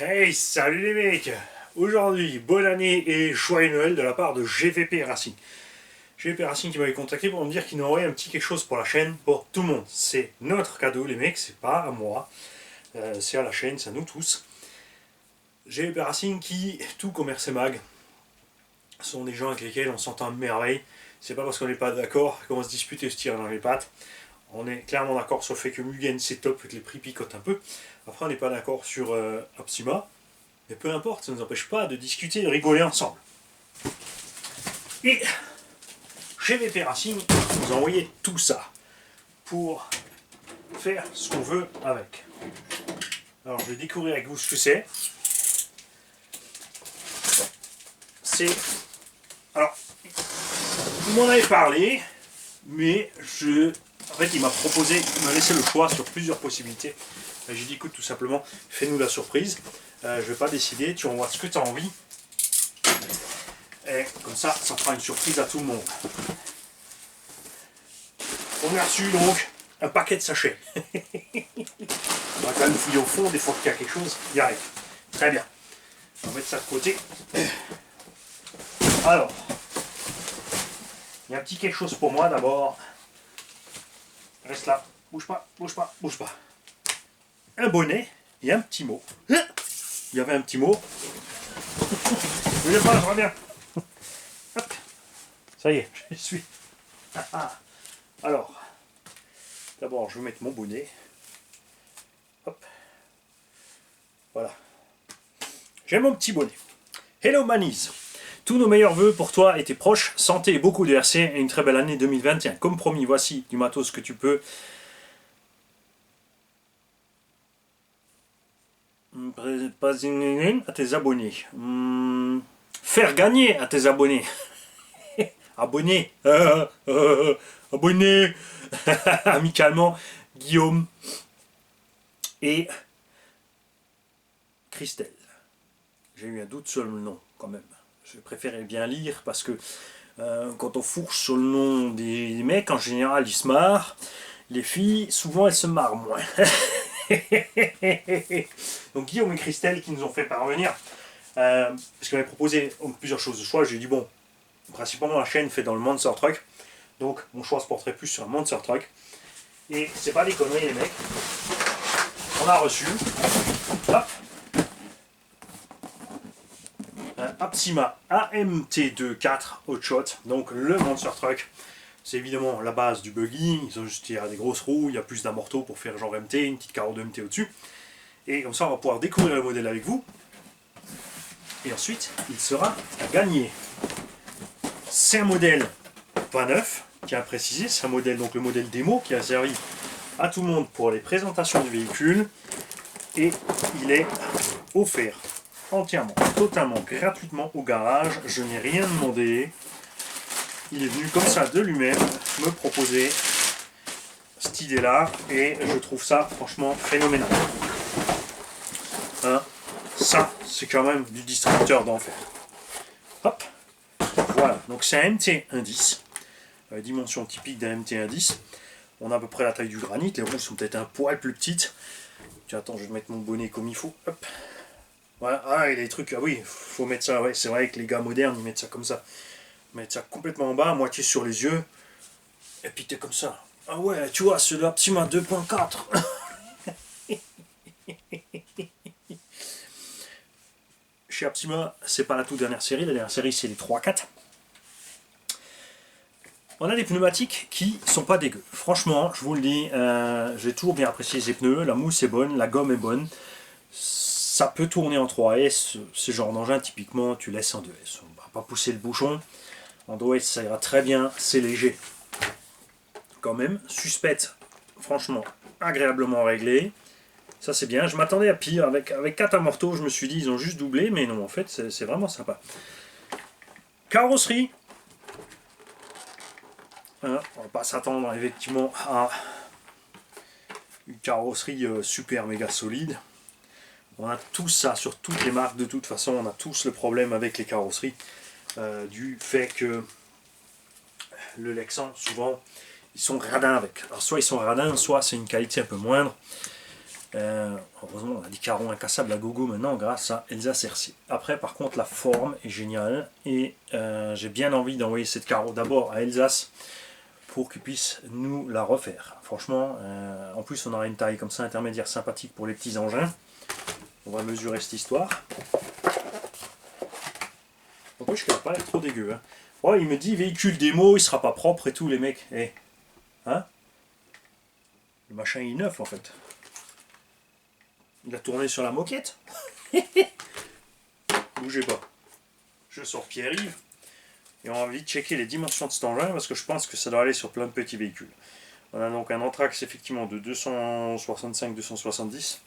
Hey, salut les mecs! Aujourd'hui, bonne année et joyeux Noël de la part de GVP Racing. GVP Racing qui m'avait contacté pour me dire qu'il nous envoyait un petit quelque chose pour la chaîne, pour tout le monde. C'est notre cadeau les mecs, c'est pas à moi, c'est à la chaîne, c'est à nous tous. GVP Racing qui, tout comme RC Mag, sont des gens avec lesquels on s'entend de merveille. C'est pas parce qu'on n'est pas d'accord qu'on va se disputer et se tirer dans les pattes. On est clairement d'accord sur le fait que Mugen c'est top et que les prix picotent un peu. Après on n'est pas d'accord sur Optima. Mais peu importe, ça ne nous empêche pas de discuter et de rigoler ensemble. Et GVP Racing nous a envoyé tout ça pour faire ce qu'on veut avec. Alors je vais découvrir avec vous ce que c'est. C'est... Alors, il m'en avait parlé, mais en fait il m'a proposé, il m'a laissé le choix sur plusieurs possibilités. J'ai dit écoute tout simplement, fais-nous la surprise. Je ne vais pas décider, tu envoies ce que tu as envie. Et comme ça, ça fera une surprise à tout le monde. On a reçu donc un paquet de sachets. On va quand même fouiller au fond, des fois qu'il y a quelque chose, il y arrive. Très bien. On va mettre ça de côté. Alors, il y a un petit quelque chose pour moi d'abord. Reste là, bouge pas, bouge pas, bouge pas. Un bonnet et un petit mot. Il y avait un petit mot. Je ne pas, je reviens. Hop. Ça y est, je suis. Alors, d'abord, je vais mettre mon bonnet. Hop. Voilà. J'ai mon petit bonnet. Hello Manise. Tous nos meilleurs voeux pour toi et tes proches. Santé et beaucoup de RC et une très belle année 2021. Comme promis, voici du matos que tu peux à tes abonnés. Faire gagner à tes abonnés. Abonnés. Abonnés. Amicalement, Guillaume et Christelle. J'ai eu un doute sur le nom quand même. Je préférais bien lire parce que quand on fourche sur le nom des mecs, en général ils se marrent. Les filles, souvent elles se marrent moins. Donc Guillaume et Christelle qui nous ont fait parvenir, parce qu'on m'avait proposé plusieurs choses de choix. J'ai dit bon, principalement la chaîne fait dans le Monster Truck, donc mon choix se porterait plus sur un Monster Truck. Et c'est pas des conneries les mecs. On a reçu hop, un Optima AMT24 Hotshot, donc le Monster Truck. C'est évidemment la base du buggy, ils ont juste tiré des grosses roues, il y a plus d'amortos pour faire genre MT, une petite carreau de MT au-dessus. Et comme ça on va pouvoir découvrir le modèle avec vous. Et ensuite il sera à gagner. C'est un modèle pas neuf, qui a précisé, c'est un modèle, donc le modèle démo qui a servi à tout le monde pour les présentations du véhicule. Et il est offert entièrement, totalement, gratuitement au garage, je n'ai rien demandé. Il est venu comme ça de lui-même me proposer cette idée-là et je trouve ça franchement phénoménal. Hein, ça, c'est quand même du distributeur d'enfer. Hop, voilà. Donc c'est un MT 1.10, dimension typique d'un MT 1.10. On a à peu près la taille du granit. Les roues sont peut-être un poil plus petites. Tiens, attends, je vais mettre mon bonnet comme il faut. Hop. Voilà. Ah, et les trucs. Ah oui, faut mettre ça. Ouais, c'est vrai que les gars modernes, ils mettent ça comme ça. Mettre ça complètement en bas, à moitié sur les yeux, et puis t'es comme ça. Ah ouais, tu vois, c'est l'Optima 2.4. Chez Optima, c'est pas la toute dernière série, la dernière série c'est les 3-4. On a des pneumatiques qui sont pas dégueux. Franchement, je vous le dis, j'ai toujours bien apprécié ces pneus, la mousse est bonne, la gomme est bonne. Ça peut tourner en 3S, ce genre d'engin, typiquement, tu laisses en 2S. On va pas pousser le bouchon. En 2S, ça ira très bien, c'est léger. Quand même, suspecte, franchement, agréablement réglé. Ça c'est bien, je m'attendais à pire. Avec 4 amortos, je me suis dit, ils ont juste doublé, mais non, en fait, c'est vraiment sympa. Carrosserie. Hein, on va pas s'attendre effectivement à une carrosserie super méga solide. On a tout ça sur toutes les marques, de toute façon, on a tous le problème avec les carrosseries. Du fait que le Lexan, souvent, ils sont radins avec. Alors soit ils sont radins, soit c'est une qualité un peu moindre. Heureusement, on a des carreaux incassables à gogo maintenant grâce à Elsa Cerci. Après, par contre, la forme est géniale et j'ai bien envie d'envoyer cette carreau d'abord à Elsace pour qu'ils puissent nous la refaire. Franchement, en plus, on aura une taille comme ça intermédiaire sympathique pour les petits engins. On va mesurer cette histoire. En plus, je n'a pas l'air trop dégueu. Hein. Oh, il me dit véhicule démo, il sera pas propre et tout, les mecs. Eh, hein? Le machin il est neuf en fait. Il a tourné sur la moquette. Bougez pas. Je sors Pierre-Yves. Et on va vite checker les dimensions de cet engin parce que je pense que ça doit aller sur plein de petits véhicules. On a donc un Anthrax effectivement de 265-270.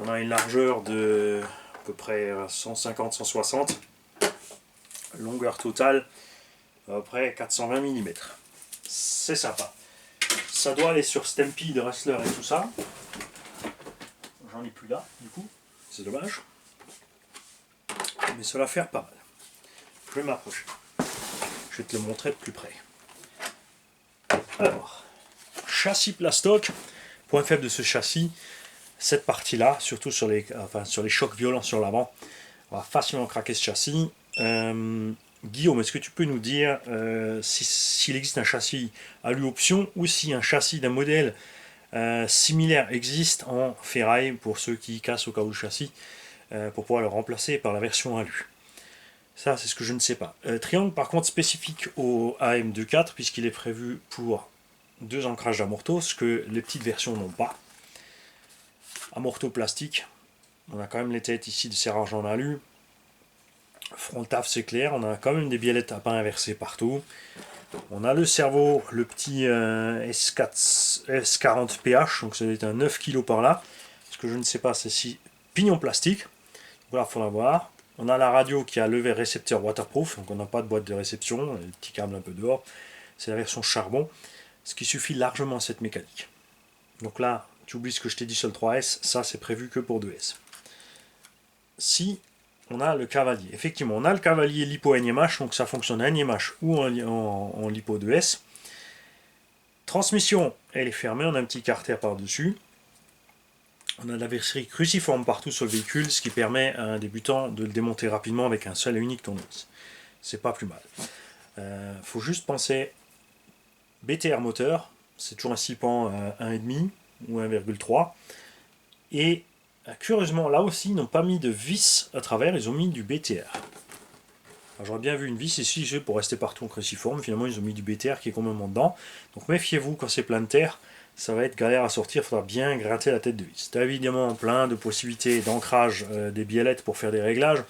On a une largeur de à peu près 150-160. Longueur totale à peu près 420 mm. C'est sympa. Ça doit aller sur Stampede, Wrestler et tout ça. J'en ai plus là, du coup. C'est dommage. Mais ça va faire pas mal. Je vais m'approcher. Je vais te le montrer de plus près. Alors, châssis plastoc. Point faible de ce châssis, cette partie-là, surtout sur les chocs violents sur l'avant, on va facilement craquer ce châssis. Guillaume, est-ce que tu peux nous dire s'il existe un châssis à lui option ou si un châssis d'un modèle similaire existe en ferraille pour ceux qui cassent au cas où le châssis pour pouvoir le remplacer par la version alu. Ça, c'est ce que je ne sais pas. Triangle, par contre, spécifique au AM24, puisqu'il est prévu pour 2 ancrages d'amorto, ce que les petites versions n'ont pas. Amorto plastique. On a quand même les têtes ici de serrage en alu. Front taf, c'est clair. On a quand même des biellettes à pain inversées partout. On a le cerveau, le petit S40 PH, donc ça doit être un 9 kg par là. Ce que je ne sais pas, c'est si pignon plastique. Voilà, il faut l'avoir. On a la radio qui a levé récepteur waterproof, donc on n'a pas de boîte de réception, les petits câbles un peu dehors. C'est la version charbon, ce qui suffit largement à cette mécanique. Donc là, tu oublies ce que je t'ai dit sur le 3S, ça c'est prévu que pour 2S. Si on a le cavalier, effectivement, on a le cavalier lipo NMH, donc ça fonctionne en NMH ou en lipo 2S. Transmission, elle est fermée, on a un petit carter par-dessus. On a la verserie cruciforme partout sur le véhicule, ce qui permet à un débutant de le démonter rapidement avec un seul et unique tournevis. C'est pas plus mal. Faut juste penser BTR moteur, c'est toujours un 6 pans 1,5 ou 1,3. Et curieusement, là aussi, ils n'ont pas mis de vis à travers, ils ont mis du BTR. J'aurais bien vu une vis ici pour rester partout en cruciforme. Finalement, ils ont mis du BTR qui est complètement dedans. Donc méfiez-vous quand c'est plein de terre. Ça va être galère à sortir, il faudra bien gratter la tête de vis. Tu as évidemment plein de possibilités d'ancrage des biellettes pour faire des réglages.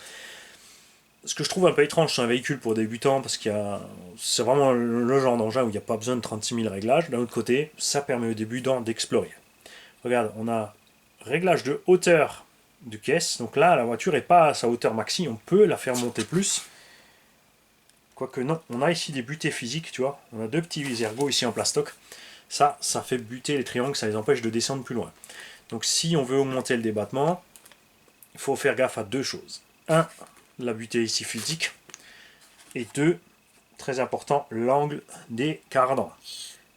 Ce que je trouve un peu étrange sur un véhicule pour débutants, parce que c'est vraiment le genre d'engin où il n'y a pas besoin de 36 000 réglages. D'un autre côté, ça permet aux débutants d'explorer. Regarde, on a réglage de hauteur de caisse. Donc là, la voiture n'est pas à sa hauteur maxi, on peut la faire monter plus. Quoique non, on a ici des butées physiques, tu vois. On a 2 petits ergots ici en plastoc. Ça fait buter les triangles, ça les empêche de descendre plus loin. Donc si on veut augmenter le débattement, il faut faire gaffe à 2 choses. 1, la butée ici physique. Et 2, très important, l'angle des cardans.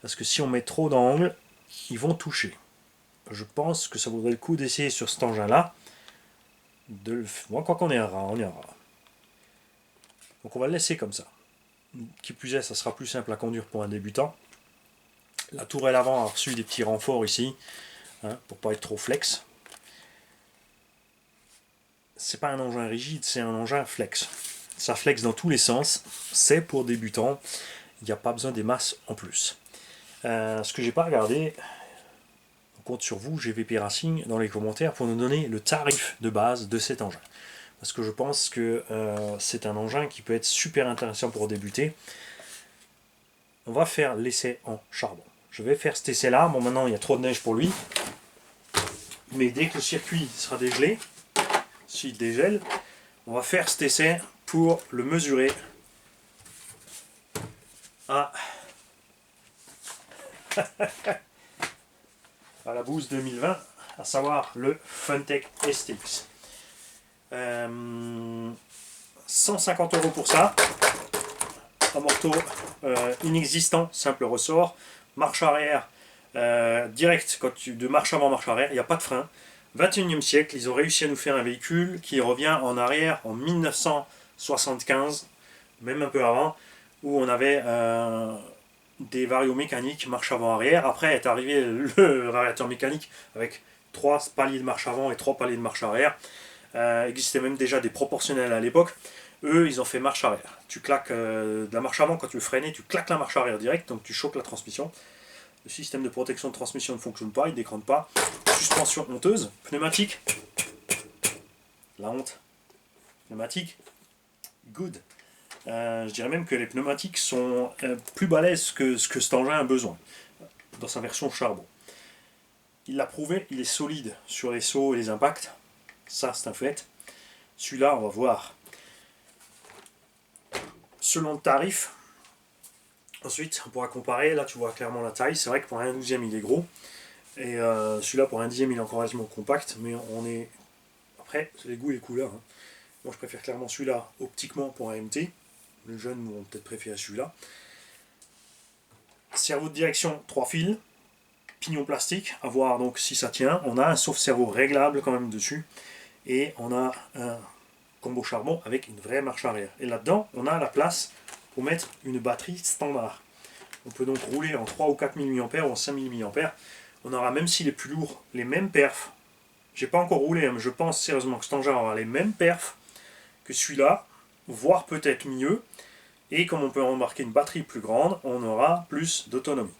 Parce que si on met trop d'angles, ils vont toucher. Je pense que ça vaudrait le coup d'essayer sur cet engin-là. Moi, quoi qu'on ait un rat, on est un rat. Donc on va le laisser comme ça. Qui plus est, ça sera plus simple à conduire pour un débutant. La tourelle avant a reçu des petits renforts ici, hein, pour pas être trop flex. C'est pas un engin rigide, c'est un engin flex. Ça flex dans tous les sens, c'est pour débutants, il n'y a pas besoin des masses en plus. Ce que j'ai pas regardé, on compte sur vous, GVP Racing, dans les commentaires pour nous donner le tarif de base de cet engin. Parce que je pense que c'est un engin qui peut être super intéressant pour débuter. On va faire l'essai en charbon. Je vais faire cet essai-là. Bon, maintenant, il y a trop de neige pour lui. Mais dès que le circuit sera dégelé, s'il dégèle, on va faire cet essai pour le mesurer à la bouse 2020, à savoir le Funtech STX. 150 € pour ça. Amorto inexistant, simple ressort. Marche arrière direct, de marche avant, marche arrière, il n'y a pas de frein. 21e siècle, ils ont réussi à nous faire un véhicule qui revient en arrière en 1975, même un peu avant, où on avait des varios mécaniques marche avant-arrière. Après est arrivé le variateur mécanique avec 3 paliers de marche avant et 3 paliers de marche arrière. Existait même déjà des proportionnels à l'époque. Eux, ils ont fait marche arrière. Tu claques de la marche avant, quand tu veux freiner, tu claques la marche arrière direct, donc tu choques la transmission. Le système de protection de transmission ne fonctionne pas, il ne décrante pas. Suspension honteuse. Pneumatique. La honte. Pneumatique. Good. Je dirais même que les pneumatiques sont plus balèzes que ce que cet engin a besoin, dans sa version charbon. Il l'a prouvé, il est solide sur les sauts et les impacts. Ça, c'est un fait. Celui-là, on va voir. Selon le tarif, ensuite, on pourra comparer. Là, tu vois clairement la taille. C'est vrai que pour un 12e, il est gros. Et celui-là, pour un 10e, il est encore relativement compact. Mais on est... Après, c'est les goûts et les couleurs. Hein. Moi, je préfère clairement celui-là, optiquement, pour un MT. Les jeunes vont peut-être préférer celui-là. Cerveau de direction, 3 fils. Pignon plastique, à voir donc si ça tient. On a un sauve-cerveau réglable quand même dessus. Et on a un combo charbon avec une vraie marche arrière. Et là-dedans, on a la place pour mettre une batterie standard. On peut donc rouler en 3 ou 4000 mAh ou en 5000 mAh. On aura, même s'il est plus lourd, les mêmes perfs. J'ai pas encore roulé, mais je pense sérieusement que cet engin aura les mêmes perfs que celui-là, voire peut-être mieux. Et comme on peut embarquer une batterie plus grande, on aura plus d'autonomie.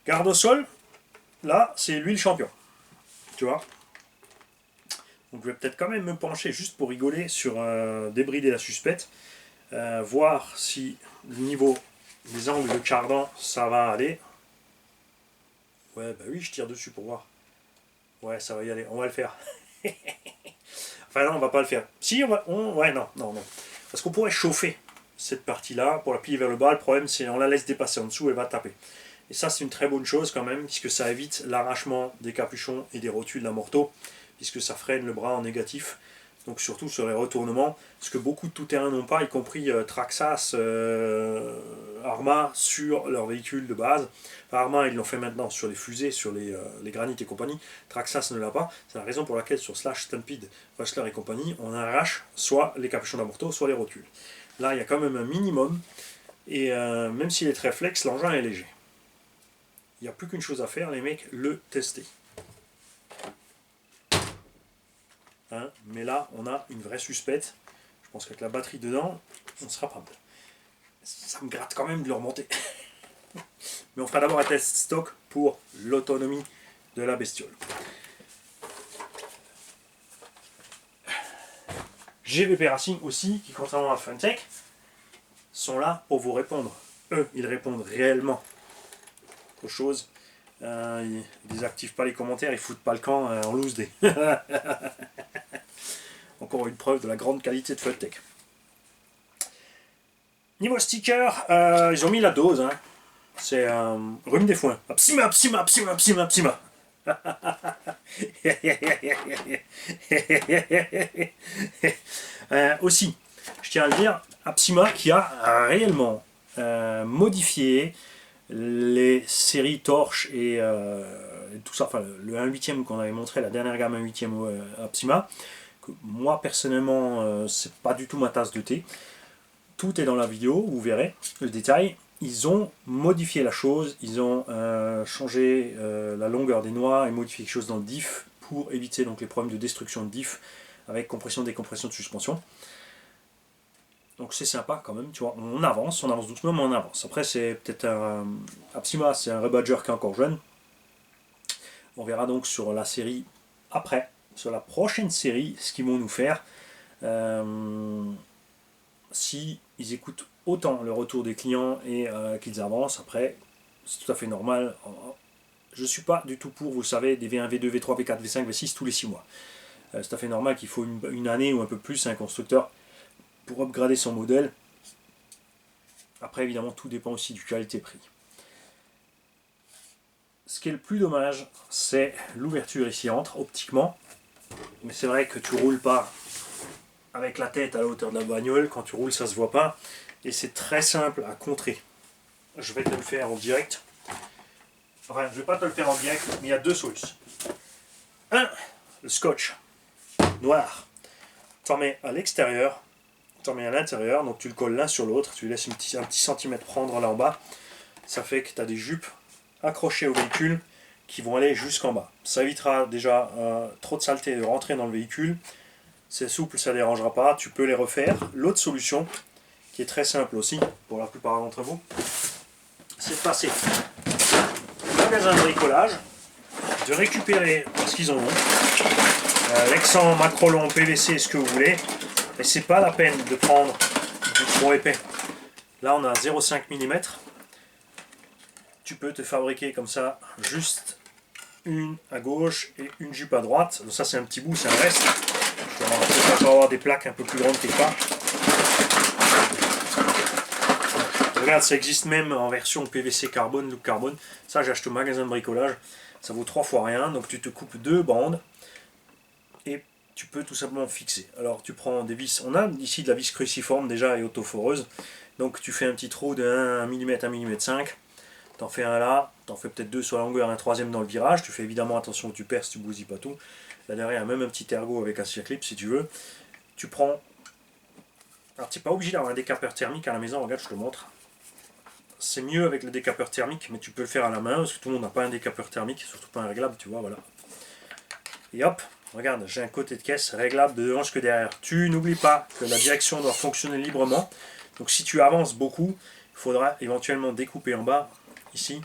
Garde au sol, là, c'est lui le champion. Tu vois ? Donc je vais peut-être quand même me pencher juste pour rigoler sur débrider la suspecte. Voir si le niveau des angles de cardan, ça va aller. Ouais, bah oui, je tire dessus pour voir. Ouais, ça va y aller, on va le faire. Enfin non, on va pas le faire. Si, ouais, non. Parce qu'on pourrait chauffer cette partie-là pour la plier vers le bas. Le problème, c'est on la laisse dépasser en dessous, elle va taper. Et ça, c'est une très bonne chose quand même, puisque ça évite l'arrachement des capuchons et des rotules d'un morteau, puisque ça freine le bras en négatif. Donc surtout sur les retournements, ce que beaucoup de tout-terrain n'ont pas, y compris Traxxas, Arma, sur leurs véhicules de base. Enfin, Arma, ils l'ont fait maintenant sur les fusées, sur les Granit et compagnie. Traxxas ne l'a pas. C'est la raison pour laquelle sur Slash, Stampede, Rustler et compagnie, on arrache soit les capuchons d'un morteau, soit les rotules. Là, il y a quand même un minimum, et même s'il est très flex, l'engin est léger. Il n'y a plus qu'une chose à faire, les mecs, le tester. Hein, mais là, on a une vraie suspecte. Je pense qu'avec la batterie dedans, on sera pas mal. Ça me gratte quand même de le remonter. Mais on fera d'abord un test stock pour l'autonomie de la bestiole. GVP Racing aussi, qui contrairement à Funtech, sont là pour vous répondre. Eux, ils répondent réellement aux choses. Ils désactivent pas les commentaires, ils foutent pas le camp en loose day. Encore une preuve de la grande qualité de Funtech. Niveau sticker, ils ont mis la dose. Hein. C'est rhume des foins. Psima. Aussi, je tiens à le dire, Apsima qui a réellement modifié les séries Torch et tout ça, enfin le 1/8 qu'on avait montré, la dernière gamme 1/8 Apsima, que moi personnellement c'est pas du tout ma tasse de thé. Tout est dans la vidéo, vous verrez le détail. Ils ont modifié la chose, ils ont changé la longueur des noix et modifié quelque chose dans le diff pour éviter donc les problèmes de destruction de diff avec compression, décompression de suspension. Donc c'est sympa quand même, tu vois, on avance doucement mais on avance. Après c'est peut-être un Apsima, c'est un rebadger qui est encore jeune. On verra donc sur la série après, sur la prochaine série, ce qu'ils vont nous faire. Si ils écoutent autant le retour des clients et qu'ils avancent, après c'est tout à fait normal. Je ne suis pas du tout pour, vous savez, des V1, V2, V3, V4, V5, V6 tous les 6 mois. C'est tout à fait normal qu'il faut une année ou un peu plus à un constructeur pour upgrader son modèle. Après évidemment tout dépend aussi du qualité-prix. Ce qui est le plus dommage, c'est l'ouverture ici entre optiquement. Mais c'est vrai que tu roules pas avec la tête à la hauteur de la bagnole, quand tu roules ça se voit pas, et c'est très simple à contrer. Je vais te le faire en direct. Enfin, je ne vais pas te le faire en direct, mais il y a deux solutions. Un, le scotch noir. Tu en mets à l'extérieur, tu en mets à l'intérieur, donc tu le colles l'un sur l'autre, tu laisses un petit centimètre prendre là en bas. Ça fait que tu as des jupes accrochées au véhicule qui vont aller jusqu'en bas. Ça évitera déjà trop de saleté de rentrer dans le véhicule. C'est souple, ça ne dérangera pas, tu peux les refaire. L'autre solution, qui est très simple aussi pour la plupart d'entre vous, c'est de passer au magasin de bricolage, de récupérer ce qu'ils en ont, Lexan, Macrolon, PVC, ce que vous voulez, et c'est pas la peine de prendre du trop épais. Là on a 0,5 mm, tu peux te fabriquer comme ça juste une à gauche et une jupe à droite. Donc ça c'est un petit bout, c'est un reste. Tu vas peut-être avoir des plaques un peu plus grandes quelque part. Regarde, ça existe même en version PVC carbone, look carbone. Ça j'ai acheté au magasin de bricolage. Ça vaut 3 fois rien. Donc tu te coupes 2 bandes et tu peux tout simplement fixer. Alors tu prends des vis. On a ici de la vis cruciforme déjà et autoforeuse. Donc tu fais un petit trou de 1 mm, 1 mm 5. T'en fais un là, t'en fais peut-être 2 sur la longueur, un troisième dans le virage. Tu fais évidemment attention que tu perces, tu bousilles pas tout. Là derrière, il y a même un petit ergot avec un circlip si tu veux. Tu prends. Alors tu n'es pas obligé d'avoir un décapeur thermique à la maison, regarde, je te montre. C'est mieux avec le décapeur thermique, mais tu peux le faire à la main, parce que tout le monde n'a pas un décapeur thermique, surtout pas un réglable, tu vois, voilà. Et hop, regarde, j'ai un côté de caisse réglable de devant jusque derrière. Tu n'oublies pas que la direction doit fonctionner librement. Donc si tu avances beaucoup, il faudra éventuellement découper en bas, ici.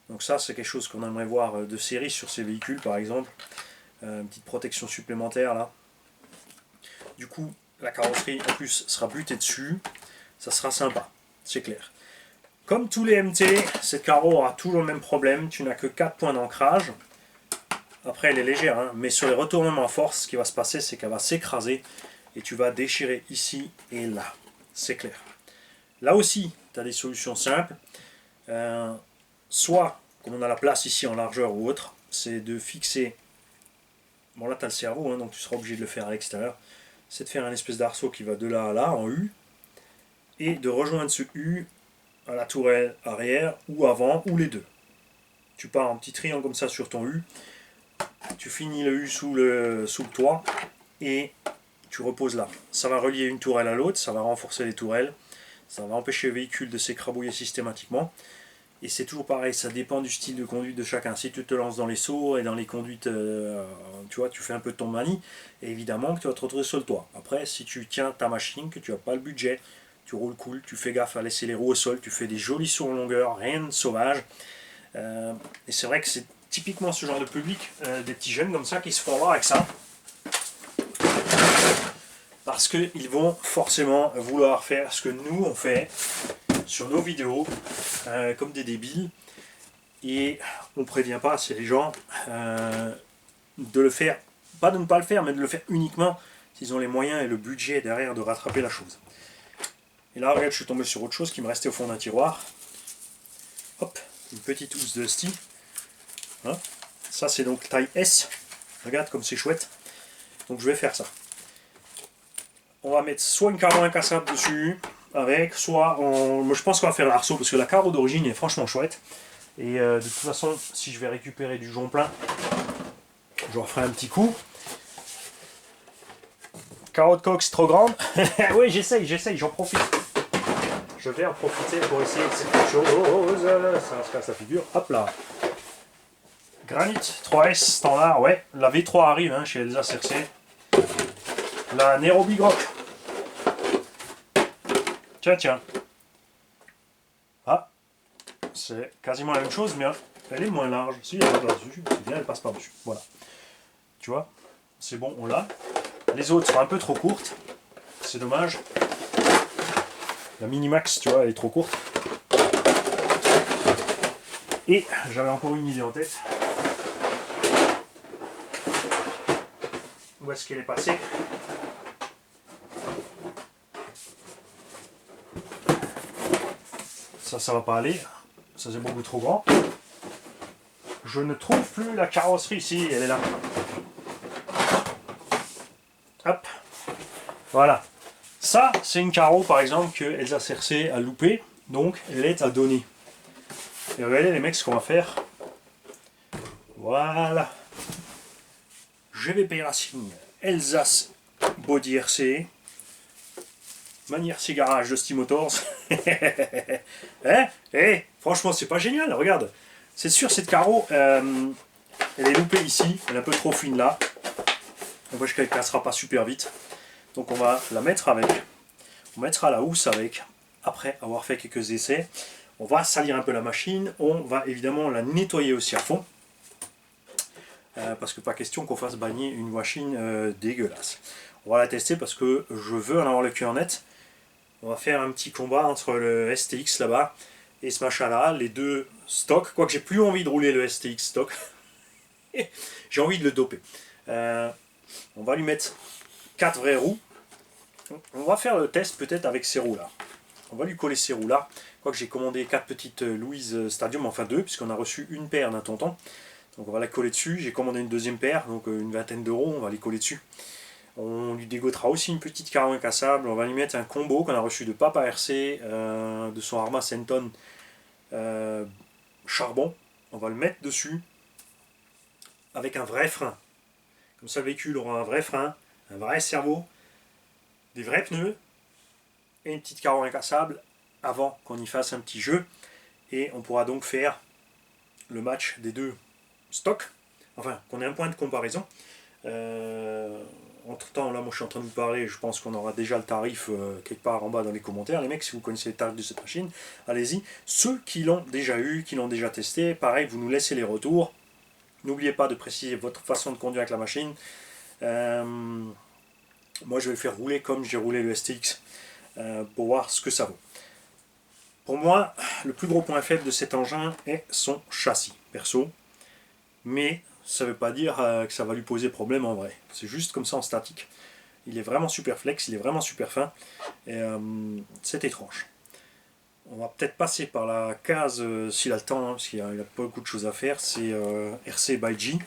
Donc ça, c'est quelque chose qu'on aimerait voir de série sur ces véhicules, par exemple. Une petite protection supplémentaire, là. Du coup, la carrosserie, en plus, sera butée dessus. Ça sera sympa, c'est clair. Comme tous les MT, cette carreau aura toujours le même problème. Tu n'as que 4 points d'ancrage. Après, elle est légère, hein, mais sur les retournements à force, ce qui va se passer, c'est qu'elle va s'écraser et tu vas déchirer ici et là. C'est clair. Là aussi, tu as des solutions simples. Soit, comme on a la place ici en largeur ou autre, c'est de fixer. Bon, là, tu as le cerveau, hein, donc tu seras obligé de le faire à l'extérieur. C'est de faire un espèce d'arceau qui va de là à là, en U, et de rejoindre ce U à la tourelle arrière ou avant ou les deux. Tu pars en petit triangle comme ça sur ton U, tu finis le U sous le toit et tu reposes là. Ça va relier une tourelle à l'autre, ça va renforcer les tourelles, ça va empêcher le véhicule de s'écrabouiller systématiquement. Et c'est toujours pareil, ça dépend du style de conduite de chacun. Si tu te lances dans les sauts et dans les conduites, tu vois, tu fais un peu de ton manie, et évidemment que tu vas te retrouver sur le toit. Après, si tu tiens ta machine, que tu n'as pas le budget, tu roules cool, tu fais gaffe à laisser les roues au sol, tu fais des jolis sauts en longueur, rien de sauvage. Et c'est vrai que c'est typiquement ce genre de public, des petits jeunes comme ça, qui se font avoir avec ça. Parce qu'ils vont forcément vouloir faire ce que nous on fait sur nos vidéos, comme des débiles. Et on prévient pas assez les gens de le faire, pas de ne pas le faire, mais de le faire uniquement s'ils ont les moyens et le budget derrière de rattraper la chose. Et là, regarde, je suis tombé sur autre chose qui me restait au fond d'un tiroir. Hop, une petite housse de Steve. Hein, ça, c'est donc taille S. Regarde comme c'est chouette. Donc, je vais faire ça. On va mettre soit une carreau incassable dessus, avec, soit moi, je pense qu'on va faire l'arceau parce que la carreau d'origine est franchement chouette. Et de toute façon, si je vais récupérer du jonc plein, je referai un petit coup. Carreau de coque trop grande. Oui, j'essaye, j'en profite. Je vais en profiter pour essayer de cette chose. Ça se casse la figure. Hop là. Granit 3S standard, ouais. La V3 arrive hein, chez Elsa Cersei. La Nairobi Groc. Tiens. Ah. C'est quasiment la même chose, mais elle est moins large. Si, elle passe dessus. C'est bien, elle passe par-dessus. Voilà. Tu vois, c'est bon, on l'a. Les autres sont un peu trop courtes. C'est dommage. La Minimax, tu vois, elle est trop courte. Et j'avais encore une idée en tête. Où est-ce qu'elle est passée? Ça va pas aller. Ça c'est beaucoup trop grand. Je ne trouve plus la carrosserie ici, elle est là. Hop. Voilà. Ça, c'est une carreau par exemple que Elsa Cersei a loupé, donc elle est à donner. Et regardez les mecs ce qu'on va faire. Voilà. GVP Racing, Alsace Body RC, Manière Garage de Steam Motors. Hein? Franchement, c'est pas génial, regarde. C'est sûr, cette carreau, elle est loupée ici, elle est un peu trop fine là. On voit qu'elle ne cassera pas super vite. Donc on va la mettre avec. On mettra la housse avec, après avoir fait quelques essais. On va salir un peu la machine, on va évidemment la nettoyer aussi à fond. Parce que pas question qu'on fasse bagner une machine dégueulasse. On va la tester parce que je veux en avoir le cœur net. On va faire un petit combat entre le STX là-bas et ce machin là, les deux stocks. Quoique j'ai plus envie de rouler le STX stock. J'ai envie de le doper. On va lui mettre 4 vraies roues. On va faire le test peut-être avec ces roues là. On va lui coller ces roues là. Quoique j'ai commandé 4 petites Louise Stadium, enfin 2, puisqu'on a reçu une paire d'un tonton. Donc on va la coller dessus. J'ai commandé une deuxième paire, donc une vingtaine d'euros, on va les coller dessus. On lui dégotera aussi une petite carreau incassable. On va lui mettre un combo qu'on a reçu de Papa RC, de son Arma Senton charbon. On va le mettre dessus avec un vrai frein. Comme ça le véhicule aura un vrai frein, un vrai cerveau, des vrais pneus et une petite carreau incassable avant qu'on y fasse un petit jeu. Et on pourra donc faire le match des deux stocks. Enfin, qu'on ait un point de comparaison. Entre temps, là, moi je suis en train de vous parler, je pense qu'on aura déjà le tarif quelque part en bas dans les commentaires. Les mecs, si vous connaissez les tarifs de cette machine, allez-y. Ceux qui l'ont déjà eu, qui l'ont déjà testé, pareil, vous nous laissez les retours. N'oubliez pas de préciser votre façon de conduire avec la machine. Moi, je vais le faire rouler comme j'ai roulé le STX pour voir ce que ça vaut. Pour moi, le plus gros point faible de cet engin est son châssis, perso. Mais ça ne veut pas dire que ça va lui poser problème en vrai. C'est juste comme ça en statique. Il est vraiment super flex, il est vraiment super fin. Et c'est étrange. On va peut-être passer par la case, s'il a le temps, hein, parce qu'il a pas beaucoup de choses à faire. C'est RC by G.